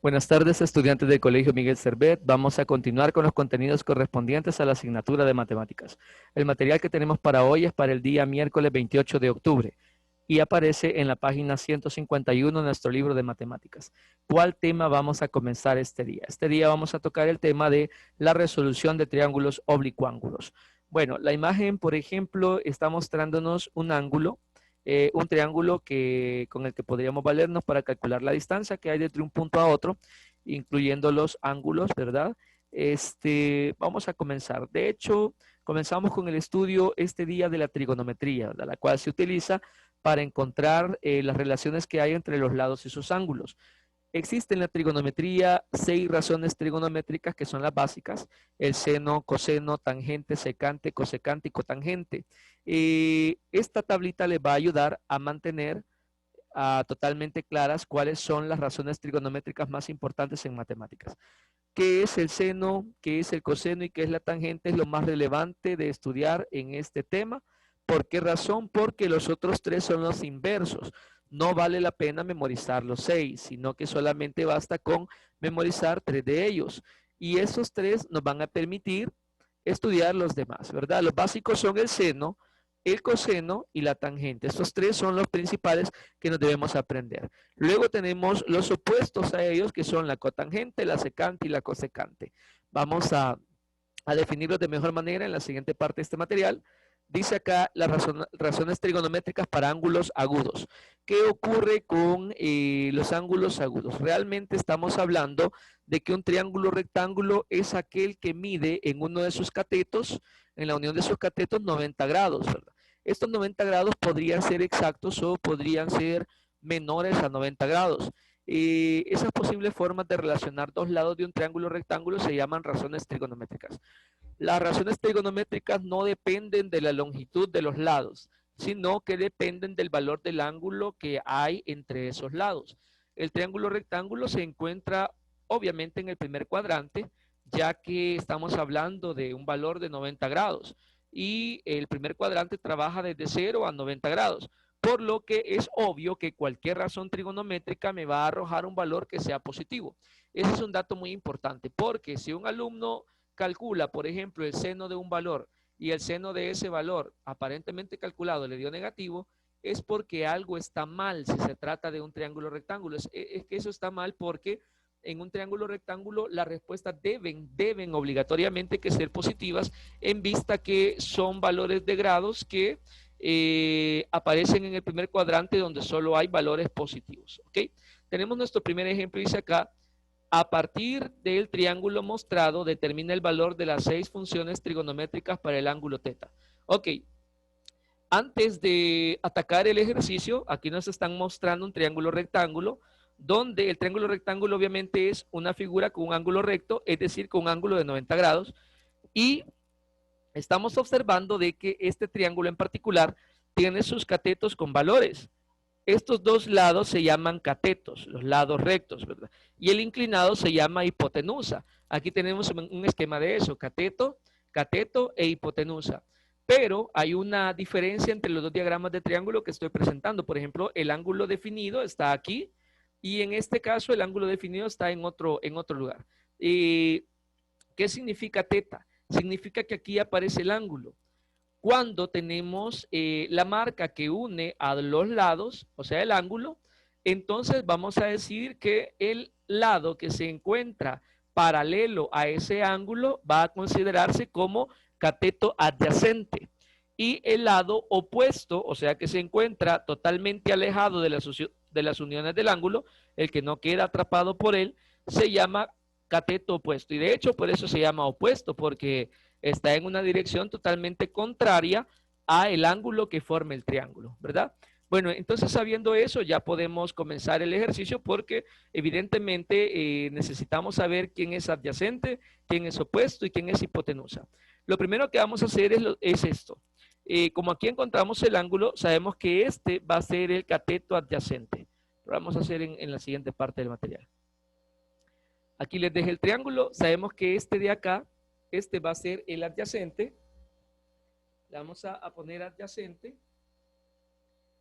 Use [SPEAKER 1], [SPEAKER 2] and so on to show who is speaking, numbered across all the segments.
[SPEAKER 1] Buenas tardes, estudiantes del Colegio Miguel Servet. Vamos a continuar con los contenidos correspondientes a la asignatura de matemáticas. El material que tenemos para hoy es para el día miércoles 28 de octubre y aparece en la página 151 de nuestro libro de matemáticas. ¿Cuál tema vamos a comenzar este día? Este día vamos a tocar el tema de la resolución de triángulos oblicuángulos. Bueno, la imagen, por ejemplo, está mostrándonos un ángulo, un triángulo con el que podríamos valernos para calcular la distancia que hay entre un punto a otro, incluyendo los ángulos, ¿verdad? Vamos a comenzar. De hecho, comenzamos con el estudio este día de la trigonometría, ¿verdad? La cual se utiliza para encontrar las relaciones que hay entre los lados y sus ángulos. Existen en la trigonometría 6 razones trigonométricas que son las básicas: el seno, coseno, tangente, secante, cosecante y cotangente. Esta tablita les va a ayudar a mantener totalmente claras cuáles son las razones trigonométricas más importantes en matemáticas. ¿Qué es el seno? ¿Qué es el coseno? ¿Y qué es la tangente? Es lo más relevante de estudiar en este tema. ¿Por qué razón? Porque los otros 3 son los inversos. No vale la pena memorizar los 6, sino que solamente basta con memorizar 3 de ellos. Y esos 3 nos van a permitir estudiar los demás, ¿verdad? Los básicos son el seno, el coseno y la tangente. Estos 3 son los principales que nos debemos aprender. Luego tenemos los opuestos a ellos, que son la cotangente, la secante y la cosecante. Vamos a definirlos de mejor manera en la siguiente parte de este material. Dice acá las razones trigonométricas para ángulos agudos. ¿Qué ocurre con los ángulos agudos? Realmente estamos hablando de que un triángulo rectángulo es aquel que mide en uno de sus catetos, en la unión de sus catetos, 90 grados, ¿verdad? Estos 90 grados podrían ser exactos o podrían ser menores a 90 grados. Esas posibles formas de relacionar dos lados de un triángulo rectángulo se llaman razones trigonométricas. Las razones trigonométricas no dependen de la longitud de los lados, sino que dependen del valor del ángulo que hay entre esos lados. El triángulo rectángulo se encuentra obviamente en el primer cuadrante, ya que estamos hablando de un valor de 90 grados y el primer cuadrante trabaja desde 0 a 90 grados, por lo que es obvio que cualquier razón trigonométrica me va a arrojar un valor que sea positivo. Ese es un dato muy importante, porque si un alumno calcula, por ejemplo, el seno de un valor y el seno de ese valor aparentemente calculado le dio negativo, es porque algo está mal si se trata de un triángulo rectángulo. Es que eso está mal porque en un triángulo rectángulo las respuestas deben obligatoriamente que ser positivas, en vista que son valores de grados que aparecen en el primer cuadrante donde solo hay valores positivos. ¿Ok? Tenemos nuestro primer ejemplo, dice acá: a partir del triángulo mostrado, determina el valor de las 6 funciones trigonométricas para el ángulo θ. Ok, antes de atacar el ejercicio, aquí nos están mostrando un triángulo rectángulo, donde el triángulo rectángulo obviamente es una figura con un ángulo recto, es decir, con un ángulo de 90 grados, y estamos observando de que este triángulo en particular tiene sus catetos con valores. Estos dos lados se llaman catetos, los lados rectos, ¿verdad? Y el inclinado se llama hipotenusa. Aquí tenemos un esquema de eso: cateto, cateto e hipotenusa. Pero hay una diferencia entre los dos diagramas de triángulo que estoy presentando. Por ejemplo, el ángulo definido está aquí y en este caso el ángulo definido está en otro lugar. ¿Qué significa teta? Significa que aquí aparece el ángulo. Cuando tenemos la marca que une a los lados, o sea, el ángulo, entonces vamos a decir que el lado que se encuentra paralelo a ese ángulo va a considerarse como cateto adyacente. Y el lado opuesto, o sea, que se encuentra totalmente alejado de las uniones del ángulo, el que no queda atrapado por él, se llama cateto opuesto. Y de hecho, por eso se llama opuesto, porque está en una dirección totalmente contraria a el ángulo que forma el triángulo, ¿verdad? Bueno, entonces sabiendo eso ya podemos comenzar el ejercicio, porque evidentemente necesitamos saber quién es adyacente, quién es opuesto y quién es hipotenusa. Lo primero que vamos a hacer es esto. Como aquí encontramos el ángulo, sabemos que este va a ser el cateto adyacente. Lo vamos a hacer en la siguiente parte del material. Aquí les dejé el triángulo, sabemos que este de acá, este va a ser el adyacente. Le vamos a poner adyacente.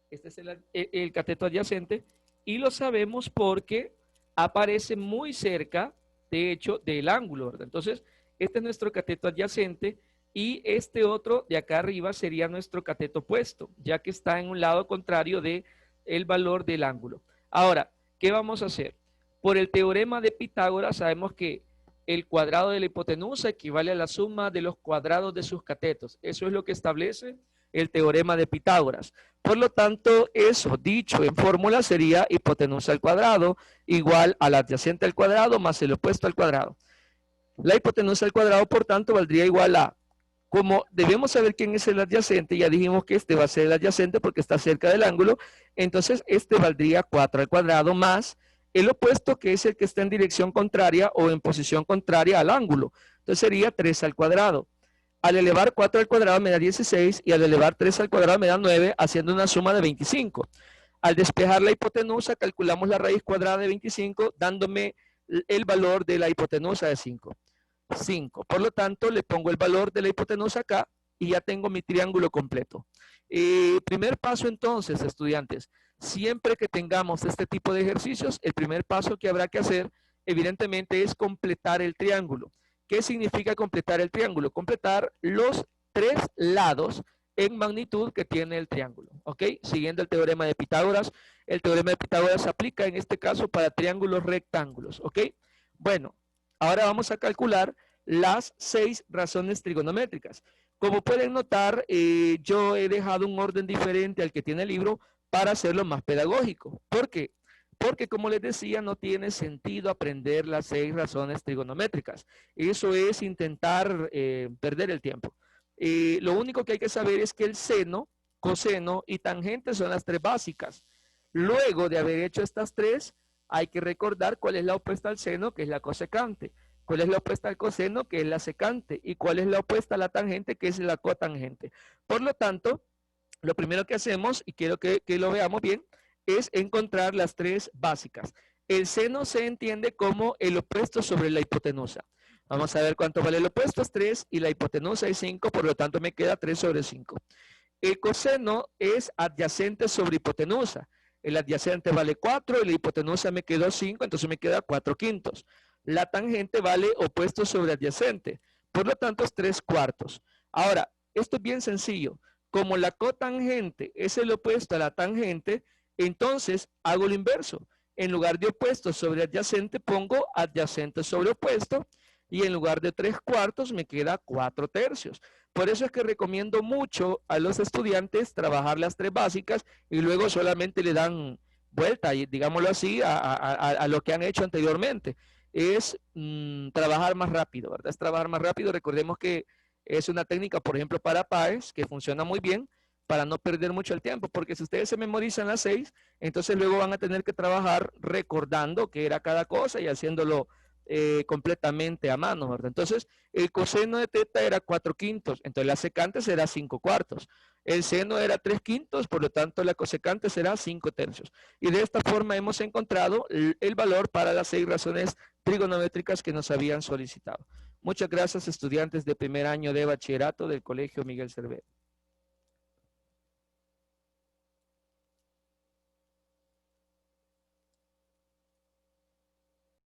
[SPEAKER 1] Este es el cateto adyacente. Y lo sabemos porque aparece muy cerca, de hecho, del ángulo, ¿verdad? Entonces, este es nuestro cateto adyacente y este otro de acá arriba sería nuestro cateto opuesto, ya que está en un lado contrario de el valor del ángulo. Ahora, ¿qué vamos a hacer? Por el teorema de Pitágoras sabemos que el cuadrado de la hipotenusa equivale a la suma de los cuadrados de sus catetos. Eso es lo que establece el teorema de Pitágoras. Por lo tanto, eso dicho en fórmula sería hipotenusa al cuadrado igual al adyacente al cuadrado más el opuesto al cuadrado. La hipotenusa al cuadrado, por tanto, valdría igual a, como debemos saber quién es el adyacente, ya dijimos que este va a ser el adyacente porque está cerca del ángulo, entonces este valdría 4 al cuadrado más el opuesto, que es el que está en dirección contraria o en posición contraria al ángulo. Entonces sería 3 al cuadrado. Al elevar 4 al cuadrado me da 16 y al elevar 3 al cuadrado me da 9, haciendo una suma de 25. Al despejar la hipotenusa, calculamos la raíz cuadrada de 25, dándome el valor de la hipotenusa de 5. 5. Por lo tanto, le pongo el valor de la hipotenusa acá y ya tengo mi triángulo completo. Primer paso entonces, estudiantes, siempre que tengamos este tipo de ejercicios, el primer paso que habrá que hacer, evidentemente, es completar el triángulo. ¿Qué significa completar el triángulo? Completar los 3 lados en magnitud que tiene el triángulo, ¿ok? Siguiendo el teorema de Pitágoras. El teorema de Pitágoras se aplica en este caso para triángulos rectángulos, ¿ok? Bueno, ahora vamos a calcular las 6 razones trigonométricas. Como pueden notar, yo he dejado un orden diferente al que tiene el libro para hacerlo más pedagógico. ¿Por qué? Porque, como les decía, no tiene sentido aprender las 6 razones trigonométricas. Eso es intentar perder el tiempo. Lo único que hay que saber es que el seno, coseno y tangente son las 3 básicas. Luego de haber hecho estas 3, hay que recordar cuál es la opuesta al seno, que es la cosecante. ¿Cuál es la opuesta al coseno? Que es la secante. ¿Y cuál es la opuesta a la tangente? Que es la cotangente. Por lo tanto, lo primero que hacemos, y quiero que lo veamos bien, es encontrar las 3 básicas. El seno se entiende como el opuesto sobre la hipotenusa. Vamos a ver cuánto vale el opuesto, es 3, y la hipotenusa es 5, por lo tanto me queda 3 sobre 5. El coseno es adyacente sobre hipotenusa. El adyacente vale 4 y la hipotenusa me quedó 5, entonces me queda 4 quintos. La tangente vale opuesto sobre adyacente, por lo tanto es 3 cuartos. Ahora, esto es bien sencillo. Como la cotangente es el opuesto a la tangente, entonces hago lo inverso. En lugar de opuesto sobre adyacente, pongo adyacente sobre opuesto, y en lugar de 3 cuartos me queda 4 tercios. Por eso es que recomiendo mucho a los estudiantes trabajar las 3 básicas y luego solamente le dan vuelta, digámoslo así, a lo que han hecho anteriormente. Es trabajar más rápido, ¿verdad? Es trabajar más rápido. Recordemos que es una técnica, por ejemplo, para PAES, que funciona muy bien para no perder mucho el tiempo, porque si ustedes se memorizan las 6, entonces luego van a tener que trabajar recordando qué era cada cosa y haciéndolo completamente a mano, ¿verdad? Entonces, el coseno de teta era 4 quintos, entonces la secante será 5 cuartos. El seno era 3 quintos, por lo tanto la cosecante será 5 tercios. Y de esta forma hemos encontrado el valor para las 6 razones trigonométricas que nos habían solicitado. Muchas gracias, estudiantes de primer año de bachillerato del Colegio Miguel Servet.